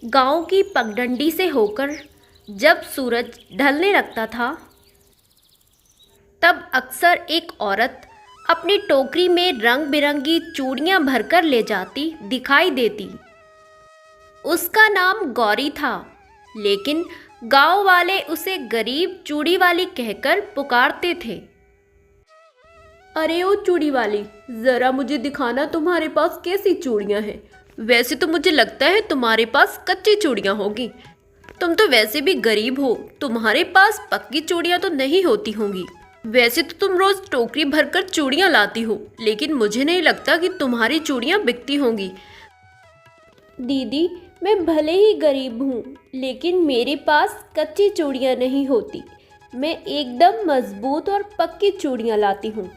गांव की पगडंडी से होकर जब सूरज ढलने लगता था, तब अक्सर एक औरत अपनी टोकरी में रंग बिरंगी चूड़ियां भरकर ले जाती दिखाई देती। उसका नाम गौरी था, लेकिन गांव वाले उसे गरीब चूड़ी वाली कहकर पुकारते थे। अरे ओ चूड़ी वाली, ज़रा मुझे दिखाना तुम्हारे पास कैसी चूड़ियां हैं। वैसे तो मुझे लगता है तुम्हारे पास कच्ची चूड़ियां होगी। तुम तो वैसे भी गरीब हो, तुम्हारे पास पक्की चूड़ियां तो नहीं होती होंगी। वैसे तो तुम रोज टोकरी भरकर चूड़ियां लाती हो, लेकिन मुझे नहीं लगता कि तुम्हारी चूड़ियां बिकती होंगी। दीदी, मैं भले ही गरीब हूँ, लेकिन मेरे पास कच्ची चूड़ियाँ नहीं होती। मैं एकदम मजबूत और पक्की चूड़ियाँ लाती हूँ।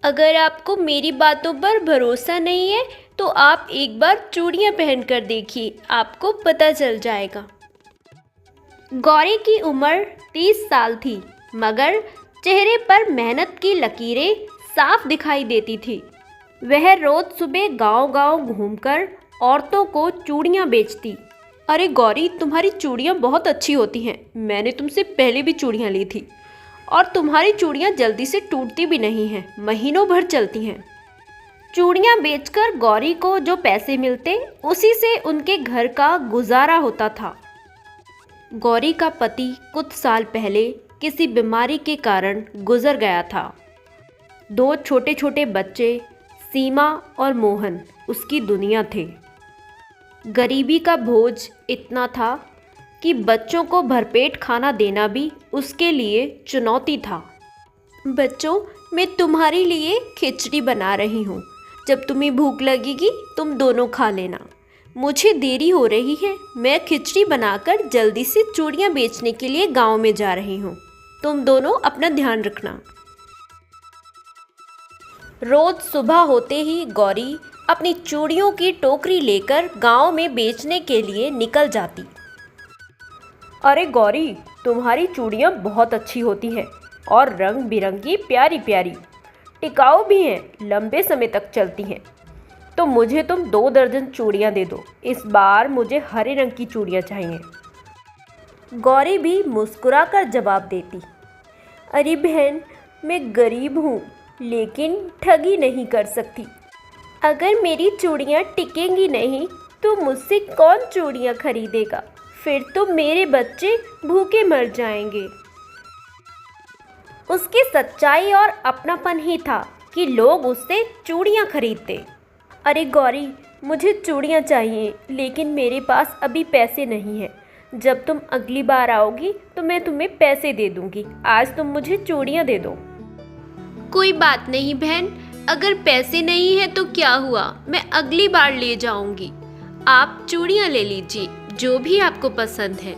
अगर आपको मेरी बातों पर भरोसा नहीं है तो आप एक बार चूड़ियाँ पहन कर देखिए, आपको पता चल जाएगा। गौरी की उम्र 30 साल थी, मगर चेहरे पर मेहनत की लकीरें साफ दिखाई देती थी। वह रोज सुबह गांव-गांव घूमकर औरतों को चूड़ियाँ बेचती। अरे गौरी, तुम्हारी चूड़ियाँ बहुत अच्छी होती हैं। मैंने तुमसे पहले भी चूड़ियाँ ली थी और तुम्हारी चूड़ियाँ जल्दी से टूटती भी नहीं हैं, महीनों भर चलती हैं। चूड़ियाँ बेचकर गौरी को जो पैसे मिलते, उसी से उनके घर का गुजारा होता था। गौरी का पति कुछ साल पहले किसी बीमारी के कारण गुजर गया था। 2 छोटे छोटे बच्चे, सीमा और मोहन, उसकी दुनिया थे। गरीबी का बोझ इतना था कि बच्चों को भरपेट खाना देना भी उसके लिए चुनौती था। बच्चों, मैं तुम्हारे लिए खिचड़ी बना रही हूँ। जब तुम्हें भूख लगेगी तुम दोनों खा लेना। मुझे देरी हो रही है, मैं खिचड़ी बनाकर जल्दी से चूड़ियाँ बेचने के लिए गांव में जा रही हूँ। तुम दोनों अपना ध्यान रखना। रोज सुबह होते ही गौरी अपनी चूड़ियों की टोकरी लेकर गांव में बेचने के लिए निकल जाती। अरे गौरी, तुम्हारी चूड़ियाँ बहुत अच्छी होती हैं और रंग बिरंगी प्यारी प्यारी, टिकाऊ भी हैं, लंबे समय तक चलती हैं। तो मुझे तुम 2 दर्जन चूड़ियाँ दे दो। इस बार मुझे हरे रंग की चूड़ियाँ चाहिए। गौरी भी मुस्कुराकर जवाब देती। अरे बहन, मैं गरीब हूँ, लेकिन ठगी नहीं कर सकती। अगर मेरी चूड़ियाँ टिकेंगी नहीं तो मुझसे कौन चूड़ियाँ खरीदेगा? फिर तो मेरे बच्चे भूखे मर जाएंगे। उसकी सच्चाई और अपनापन ही था कि लोग उससे चूड़ियाँ खरीदते। अरे गौरी, मुझे चूड़ियाँ चाहिए, लेकिन मेरे पास अभी पैसे नहीं हैं। जब तुम अगली बार आओगी तो मैं तुम्हें पैसे दे दूँगी। आज तुम मुझे चूड़ियाँ दे दो। कोई बात नहीं बहन, अगर पैसे नहीं है तो क्या हुआ, मैं अगली बार ले जाऊँगी। आप चूड़ियाँ ले लीजिए, जो भी आपको पसंद है।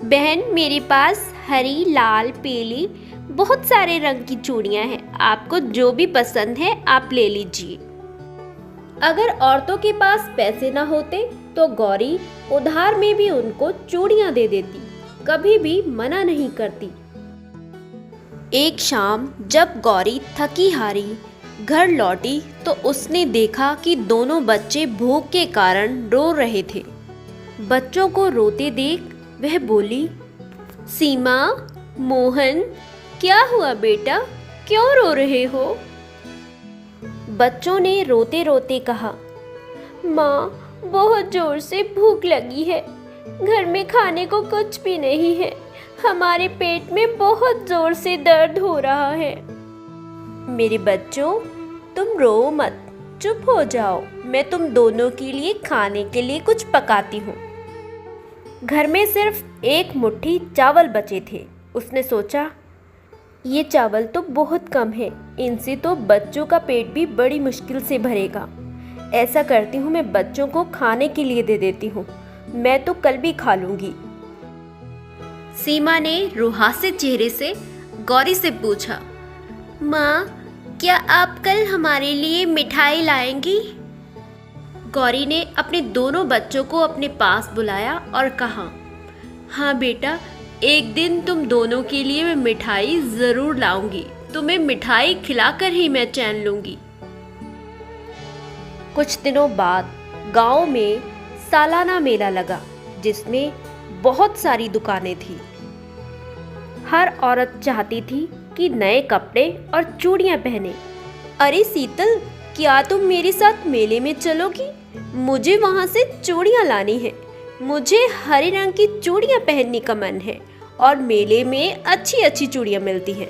बहन, मेरे पास हरी, लाल, पीली बहुत सारे रंग की चूड़ियाँ हैं। आपको जो भी पसंद है आप ले लीजिए। अगर औरतों के पास पैसे न होते तो गौरी उधार में भी उनको चूड़ियाँ दे देती, कभी भी मना नहीं करती। एक शाम जब गौरी थकी हारी घर लौटी तो उसने देखा कि दोनों बच्चे भूख के कारण रो रहे थे। बच्चों को रोते देख वह बोली, सीमा, मोहन, क्या हुआ बेटा, क्यों रो रहे हो? बच्चों ने रोते रोते कहा, माँ, बहुत जोर से भूख लगी है। घर में खाने को कुछ भी नहीं है। हमारे पेट में बहुत जोर से दर्द हो रहा है। मेरे बच्चों, तुम रो मत, चुप हो जाओ। मैं तुम दोनों के लिए खाने के लिए कुछ पकाती हूँ। घर में सिर्फ एक मुट्ठी चावल बचे थे। उसने सोचा, ये चावल तो बहुत कम है, इनसे तो बच्चों का पेट भी बड़ी मुश्किल से भरेगा। ऐसा करती हूँ, मैं बच्चों को खाने के लिए दे देती हूँ। मैं तो कल भी खा लूँगी। सीमा ने रुहासे चेहरे से गौरी से पूछा, माँ, क्या आप कल हमारे लिए मिठाई लाएंगी? गौरी ने अपने दोनों बच्चों को अपने पास बुलाया और कहा, हाँ बेटा, एक दिन तुम दोनों के लिए मैं मिठाई ज़रूर लाऊंगी। तुम्हें मिठाई खिलाकर ही मैं चैन लूंगी। कुछ दिनों बाद गांव में सालाना मेला लगा। जिसमें बहुत सारी दुकानें थी। हर औरत चाहती थी कि नए कपड़े और चूड़ियां पहने। अरे शीतल, क्या तुम मेरे साथ मेले में चलोगी? मुझे वहां से चूड़ियां लानी है। मुझे हरे रंग की चूड़ियां पहनने का मन है और मेले में अच्छी अच्छी चूड़ियां मिलती हैं।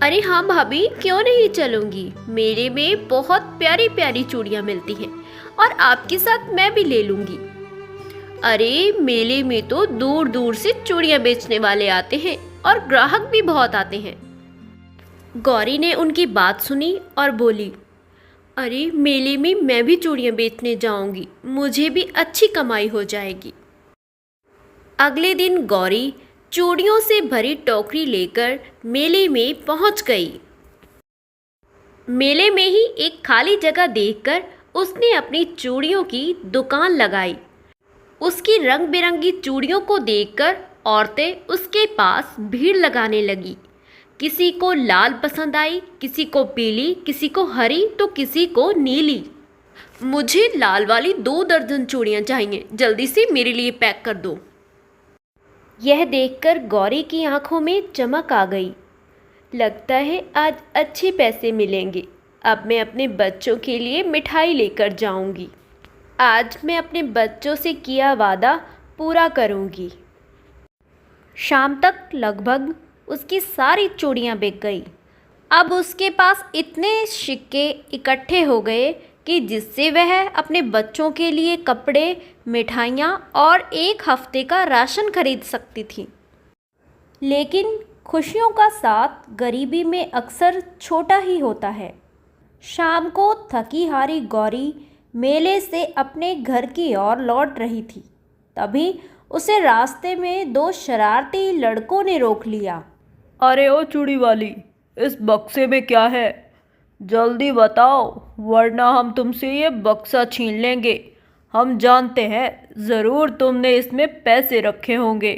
अरे हाँ भाभी, क्यों नहीं चलूंगी। मेले में बहुत प्यारी प्यारी चूड़ियां मिलती हैं और आपके साथ मैं भी ले लूंगी। अरे मेले में तो दूर दूर से चूड़ियां बेचने वाले आते हैं और ग्राहक भी बहुत आते हैं। गौरी ने उनकी बात सुनी और बोली, अरे मेले में मैं भी चूड़ियां बेचने जाऊंगी, मुझे भी अच्छी कमाई हो जाएगी। अगले दिन गौरी चूड़ियों से भरी टोकरी लेकर मेले में पहुंच गई। मेले में ही एक खाली जगह देखकर उसने अपनी चूड़ियों की दुकान लगाई। उसकी रंग बिरंगी चूड़ियों को देखकर औरतें उसके पास भीड़ लगाने लगी। किसी को लाल पसंद आई, किसी को पीली, किसी को हरी तो किसी को नीली। मुझे लाल वाली 2 दर्जन चूड़ियां चाहिए, जल्दी से मेरे लिए पैक कर दो। यह देखकर गौरी की आंखों में चमक आ गई। लगता है आज अच्छे पैसे मिलेंगे। अब मैं अपने बच्चों के लिए मिठाई लेकर जाऊंगी। आज मैं अपने बच्चों से किया वादा पूरा करूंगी। शाम तक लगभग उसकी सारी चूड़ियां बिक गई। अब उसके पास इतने सिक्के इकट्ठे हो गए कि जिससे वह अपने बच्चों के लिए कपड़े, मिठाइयाँ और 1 हफ्ते का राशन खरीद सकती थी। लेकिन खुशियों का साथ गरीबी में अक्सर छोटा ही होता है। शाम को थकी हारी गौरी मेले से अपने घर की ओर लौट रही थी। तभी उसे रास्ते में 2 शरारती लड़कों ने रोक लिया। अरे ओ चूड़ी वाली, इस बक्से में क्या है? जल्दी बताओ, वरना हम तुमसे ये बक्सा छीन लेंगे। हम जानते हैं ज़रूर तुमने इसमें पैसे रखे होंगे।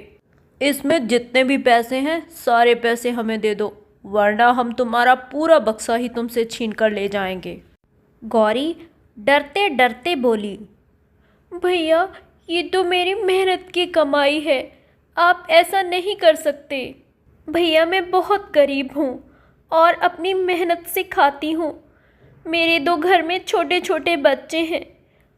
इसमें जितने भी पैसे हैं सारे पैसे हमें दे दो, वरना हम तुम्हारा पूरा बक्सा ही तुमसे छीन कर ले जाएंगे। गौरी डरते डरते बोली, भैया ये तो मेरी मेहनत की कमाई है, आप ऐसा नहीं कर सकते। भैया मैं बहुत गरीब हूँ और अपनी मेहनत से खाती हूँ। मेरे 2 घर में छोटे छोटे बच्चे हैं।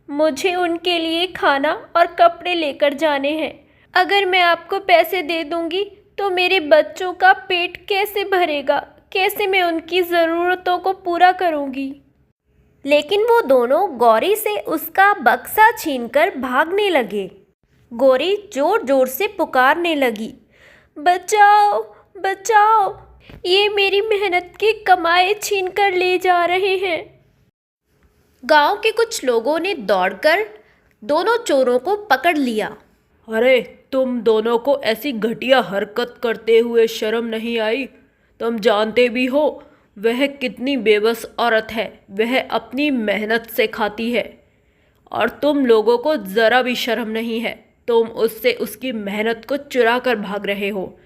मुझे उनके लिए खाना और कपड़े लेकर जाने हैं। अगर मैं आपको पैसे दे दूँगी तो मेरे बच्चों का पेट कैसे भरेगा? कैसे मैं उनकी ज़रूरतों को पूरा करूँगी? लेकिन वो दोनों गौरी से उसका बक्सा छीनकर भागने लगे। गौरी जोर जोर से पुकारने लगी, बचाओ बचाओ, ये मेरी मेहनत की कमाई छीन कर ले जा रहे हैं। गांव के कुछ लोगों ने दौड़कर दोनों चोरों को पकड़ लिया। अरे तुम दोनों को ऐसी घटिया हरकत करते हुए शर्म नहीं आई? तुम जानते भी हो वह कितनी बेबस औरत है। वह अपनी मेहनत से खाती है और तुम लोगों को ज़रा भी शर्म नहीं है। तुम उससे उसकी मेहनत को चुरा कर भाग रहे हो।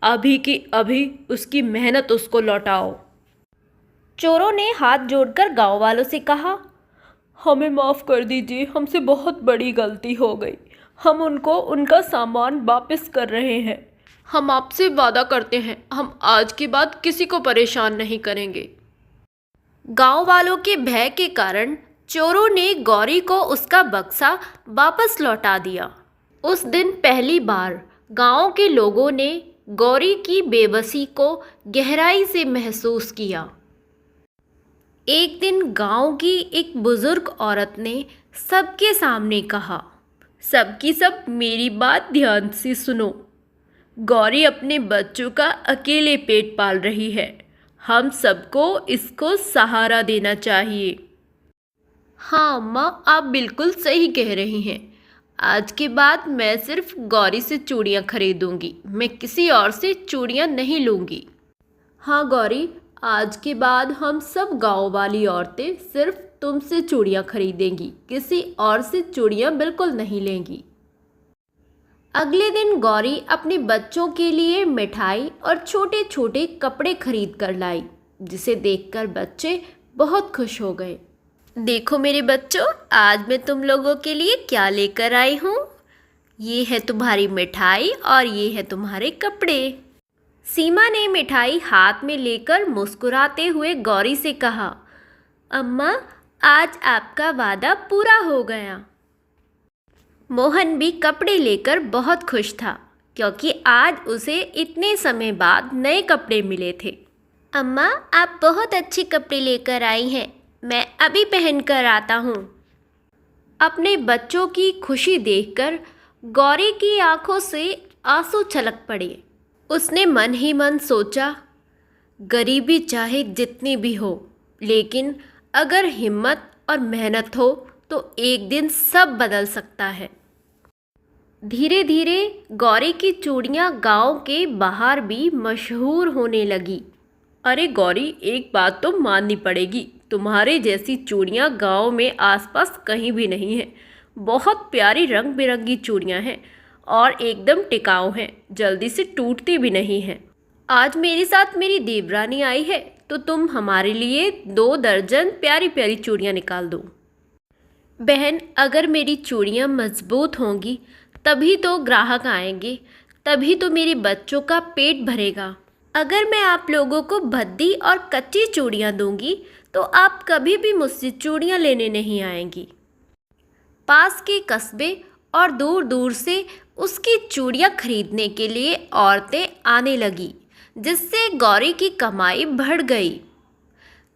अभी की अभी उसकी मेहनत उसको लौटाओ। चोरों ने हाथ जोड़कर गांव वालों से कहा, हमें माफ़ कर दीजिए, हमसे बहुत बड़ी गलती हो गई। हम उनको उनका सामान वापस कर रहे हैं। हम आपसे वादा करते हैं हम आज के बाद किसी को परेशान नहीं करेंगे। गांव वालों के भय के कारण चोरों ने गौरी को उसका बक्सा वापस लौटा दिया। उस दिन पहली बार गांव के लोगों ने गौरी की बेबसी को गहराई से महसूस किया। एक दिन गांव की एक बुजुर्ग औरत ने सबके सामने कहा, सबकी सब मेरी बात ध्यान से सुनो। गौरी अपने बच्चों का अकेले पेट पाल रही है। हम सबको इसको सहारा देना चाहिए। हाँ माँ, आप बिल्कुल सही कह रही हैं। आज के बाद मैं सिर्फ गौरी से चूड़ियाँ खरीदूंगी। मैं किसी और से चूड़ियाँ नहीं लूँगी। हाँ गौरी, आज के बाद हम सब गाँव वाली औरतें सिर्फ तुमसे चूड़ियाँ खरीदेंगी, किसी और से चूड़ियाँ बिल्कुल नहीं लेंगी। अगले दिन गौरी अपने बच्चों के लिए मिठाई और छोटे छोटे कपड़े खरीद कर लाई, जिसे देखकर बच्चे बहुत खुश हो गए। देखो मेरे बच्चों, आज मैं तुम लोगों के लिए क्या लेकर आई हूँ। ये है तुम्हारी मिठाई और ये है तुम्हारे कपड़े। सीमा ने मिठाई हाथ में लेकर मुस्कुराते हुए गौरी से कहा, अम्मा, आज आपका वादा पूरा हो गया। मोहन भी कपड़े लेकर बहुत खुश था, क्योंकि आज उसे इतने समय बाद नए कपड़े मिले थे। अम्मा, आप बहुत अच्छे कपड़े लेकर आई हैं, मैं अभी पहन कर आता हूँ। अपने बच्चों की खुशी देखकर गौरी की आंखों से आंसू छलक पड़े। उसने मन ही मन सोचा, गरीबी चाहे जितनी भी हो, लेकिन अगर हिम्मत और मेहनत हो तो एक दिन सब बदल सकता है। धीरे धीरे गौरी की चूड़ियाँ गांव के बाहर भी मशहूर होने लगी। अरे गौरी, एक बात तो माननी पड़ेगी, तुम्हारे जैसी चूड़ियाँ गांव में आसपास कहीं भी नहीं है। बहुत प्यारी रंग बिरंगी चूड़ियाँ हैं और एकदम टिकाऊ हैं, जल्दी से टूटती भी नहीं हैं। आज मेरे साथ मेरी देवरानी आई है, तो तुम हमारे लिए 2 दर्जन प्यारी प्यारी चूड़ियाँ निकाल दो। बहन, अगर मेरी चूड़ियाँ मजबूत होंगी तभी तो ग्राहक आएंगे, तभी तो मेरे बच्चों का पेट भरेगा। अगर मैं आप लोगों को भद्दी और कच्ची चूड़ियाँ दूंगी तो आप कभी भी मुझसे चूड़ियाँ लेने नहीं आएंगी। पास के कस्बे और दूर दूर से उसकी चूड़ियाँ खरीदने के लिए औरतें आने लगी, जिससे गौरी की कमाई बढ़ गई,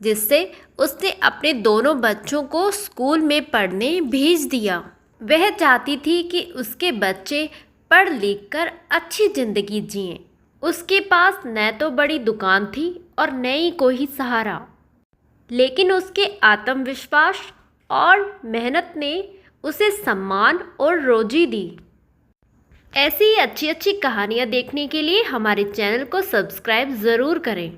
जिससे उसने अपने दोनों बच्चों को स्कूल में पढ़ने भेज दिया। वह चाहती थी कि उसके बच्चे पढ़ लिख कर अच्छी ज़िंदगी जिएं। उसके पास न तो बड़ी दुकान थी और न ही कोई सहारा, लेकिन उसके आत्मविश्वास और मेहनत ने उसे सम्मान और रोजी दी। ऐसी ही अच्छी अच्छी कहानियाँ देखने के लिए हमारे चैनल को सब्सक्राइब ज़रूर करें।